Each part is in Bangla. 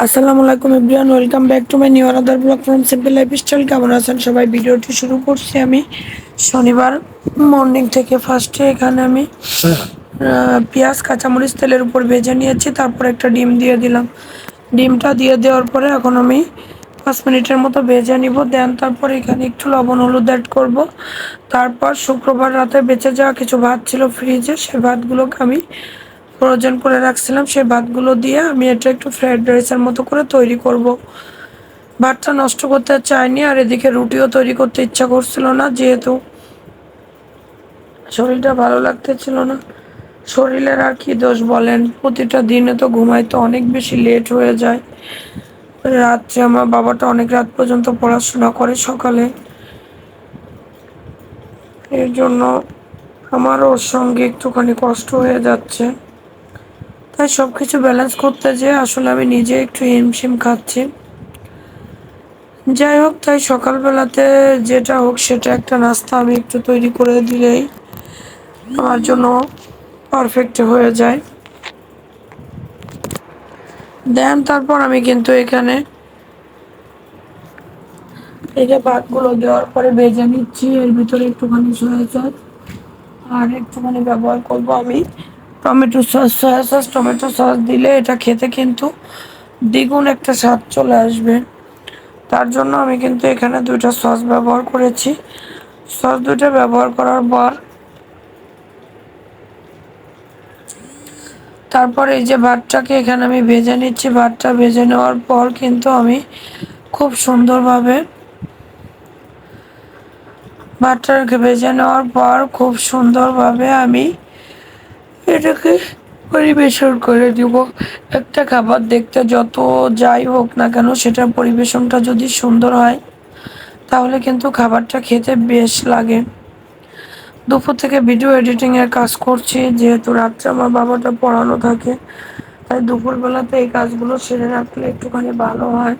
আসসালামু আলাইকুম everyone, welcome back to my new another blog from simple lifestyle. কেমন আছেন সবাই? ভিডিওটি শুরু করছি আমি শনিবার মর্নিং থেকে। ফার্স্টে এখানে আমি পেঁয়াজ কাঁচামরিচ তেলের উপর ভেজে নিয়েছি, তারপর একটা ডিম দিয়ে দিলাম। ডিমটা দিয়ে দেওয়ার পরে এখন আমি 5 মিনিটের মতো ভেজে নিব। দেন তারপর এখানে একটু লবণ হলুদ অ্যাড করব। তারপর শুক্রবার রাতে বেঁচে যাওয়া কিছু ভাত ছিল ফ্রিজে, সেই ভাতগুলোকে আমি ফ্রোজেন করে রাখছিলাম। সেই ভাতগুলো দিয়ে আমি এটা একটু ফ্রাইড রাইসের মতো করে তৈরি করব। ভাতটা নষ্ট করতে চাইনি, আর এদিকে রুটিও তৈরি করতে ইচ্ছা করছিল না, যেহেতু শরীরটা ভালো লাগতেছিল না। শরীরের আর কি দোষ বলেন, প্রতিটা দিনে তো ঘুমাইতে অনেক বেশি লেট হয়ে যায়। রাত্রে আমার বাবাটা অনেক রাত পর্যন্ত পড়াশোনা করে, সকালে এর জন্য আমার ওর সঙ্গে একটুখানি কষ্ট হয়ে যাচ্ছে। তাই সব কিছু ব্যালেন্স করতে যেয়ে আসলে আমি নিজে একটু হিমশিম খাচ্ছি। যাই হোক, তাই সকালবেলাতে যেটা হোক সেটা একটা নাস্তা আমি একটু তৈরি করে দিলেই আমার জন্য পারফেক্ট হয়ে যায়। দেন তারপর আমি কিন্তু এখানে এই যে ভাতগুলো দেওয়ার পরে ভেজে নিচ্ছি, এর ভিতরে একটুখানি সয়া সস আর একটুখানি ব্যবহার করব আমি tomato sauce. Soya sauce tomato sauce দিলে এটা খেতে কিন্তু দ্বিগুণ একটা স্বাদ চলে আসবে। তার জন্য আমি কিন্তু এখানে 2টা সস ব্যবহার করেছি। সস 2টা ব্যবহার করার পর তারপর এই যে ভাতটাকে এখানে আমি ভেজে নিচ্ছি। ভাতটা ভেজে নেওয়ার পর কিন্তু আমি খুব সুন্দরভাবে ভাতটাকে ভেজে নেওয়ার পর খুব সুন্দরভাবে আমি এটাকে পরিবেশন করে দিব। একটা খাবার দেখতে যত যাই হোক না কেন, সেটার পরিবেশনটা যদি সুন্দর হয় তাহলে কিন্তু খাবারটা খেতে বেশ লাগে। দুপুর থেকে ভিডিও এডিটিংয়ের কাজ করছি, যেহেতু রাত্রে আমার বাবাটা পড়ানো থাকে, তাই দুপুরবেলাতে এই কাজগুলো সেরে রাখলে একটুখানি ভালো হয়।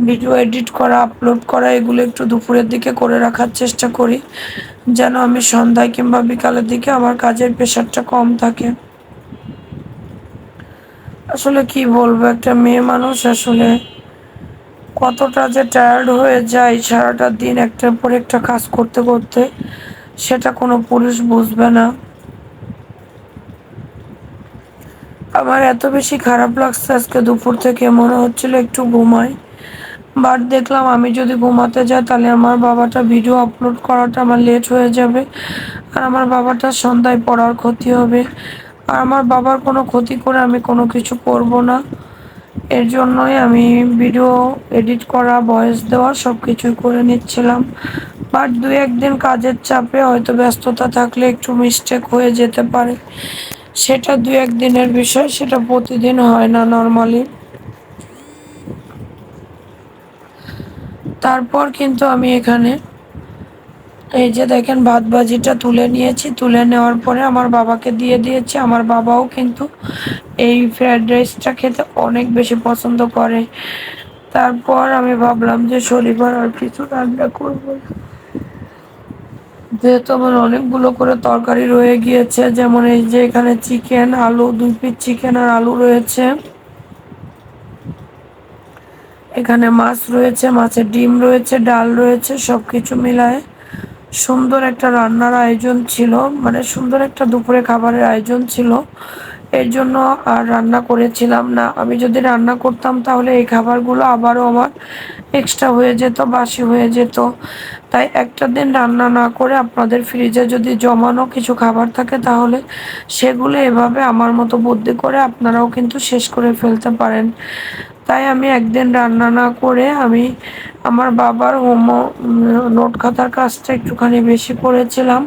ভিডিও এডিট করা, আপলোড করা এগুলো একটু দুপুরের দিকে করে রাখার চেষ্টা করি, যেন আমি সন্ধ্যায় কিংবা বিকালের দিকে আমার কাজের প্রেশারটা কম থাকে। আসলে কি বলবো, একটা মেয়ে মানুষ আসলে কতটা যে টায়ার্ড হয়ে যায় সারাটা দিন একটার পর একটা কাজ করতে করতে, সেটা কোনো পুরুষ বুঝবে না। আমার এত বেশি খারাপ লাগছে আজকে দুপুর থেকে, মনে হচ্ছিল একটু ঘুমাই, বাট দেখলাম আমি যদি ঘুমাতে যাই তাহলে আমার বাবাটা ভিডিও আপলোড করাটা আমার লেট হয়ে যাবে, আর আমার বাবাটা সন্ধ্যায় পড়ার ক্ষতি হবে। আর আমার বাবার কোনো ক্ষতি করে আমি কোনো কিছু করব না। এর জন্যই আমি ভিডিও এডিট করা, ভয়েস দেওয়া সব কিছুই করে নিচ্ছিলাম। বাট 2-1 দিন কাজের চাপে হয়তো ব্যস্ততা থাকলে একটু মিস্টেক হয়ে যেতে পারে, সেটা 2-1 দিনের বিষয়, সেটা প্রতিদিন হয় না নর্মালি। তারপর কিন্তু আমি এখানে এই যে দেখেন ভাত ভাজিটা তুলে নিয়েছি, তুলে নেওয়ার পরে আমার বাবাকে দিয়ে দিয়েছি। আমার বাবাও কিন্তু এই ফ্রায়েড রাইসটা খেতে অনেক বেশি পছন্দ করে। তারপর আমি ভাবলাম যে শনিবার আর কিছু রান্না করবো না। যেহেতু আমার অনেকগুলো করে তরকারি রয়ে গিয়েছে, যেমন এই যে এখানে চিকেন, আলু, 2 পিস চিকেন আর আলু রয়েছে, এখানে মাছ রয়েছে, মাছের ডিম রয়েছে, ডাল রয়েছে, সবকিছু মিলায় সুন্দর একটা রান্নার আয়োজন ছিল, মানে সুন্দর একটা দুপুরে খাবারের আয়োজন ছিল। এর জন্য আর রান্না করেছিলাম না। আমি যদি রান্না করতাম তাহলে এই খাবারগুলো আবারও আমার এক্সট্রা হয়ে যেত, বাসি হয়ে যেত। তাই একটা দিন রান্না না করে আপনাদের ফ্রিজে যদি জমানো কিছু খাবার থাকে তাহলে সেগুলো এভাবে আমার মতো বুদ্ধি করে আপনারাও কিন্তু শেষ করে ফেলতে পারেন। তাই আমি একদিন রান্না না করে আমি আমার বাবার নোট খাতার কাজটা একটুখানি বেশি করেছিলাম।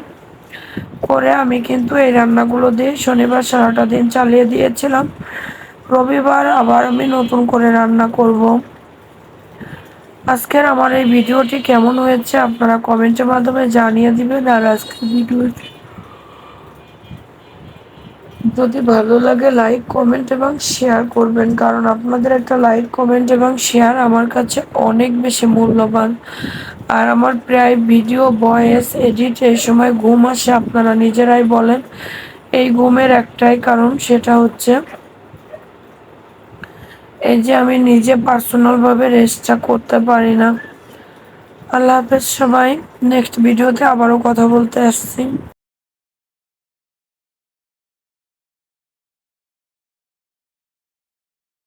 করে আমি কিন্তু এই রান্নাগুলো দিয়ে শনিবার সারাটা দিন চালিয়ে দিয়েছিলাম। রবিবার আবার আমি নতুন করে রান্না করব। আজকের আমার এই ভিডিওটি কেমন হয়েছে আপনারা কমেন্টের মাধ্যমে জানিয়ে দিবেন। আর আজকের ভিডিওটি যদি ভালো লাগে লাইক, কমেন্ট এবং শেয়ার করবেন, কারণ আপনাদের একটা লাইক, কমেন্ট এবং শেয়ার আমার কাছে অনেক বেশি মূল্যবান। আর আমার প্রায় ভিডিও, ভয়েস, এডিট এই সময় ঘুম আসে, আপনারা নিজেরাই বলেন। এই ঘুমের একটাই কারণ, সেটা হচ্ছে এই যে আমি নিজে পার্সোনাল ভাবে রেস্টটা করতে পারি না। আল্লাহ হাফেজ সবাই, নেক্সট ভিডিওতে আবারও কথা বলতে আসছি।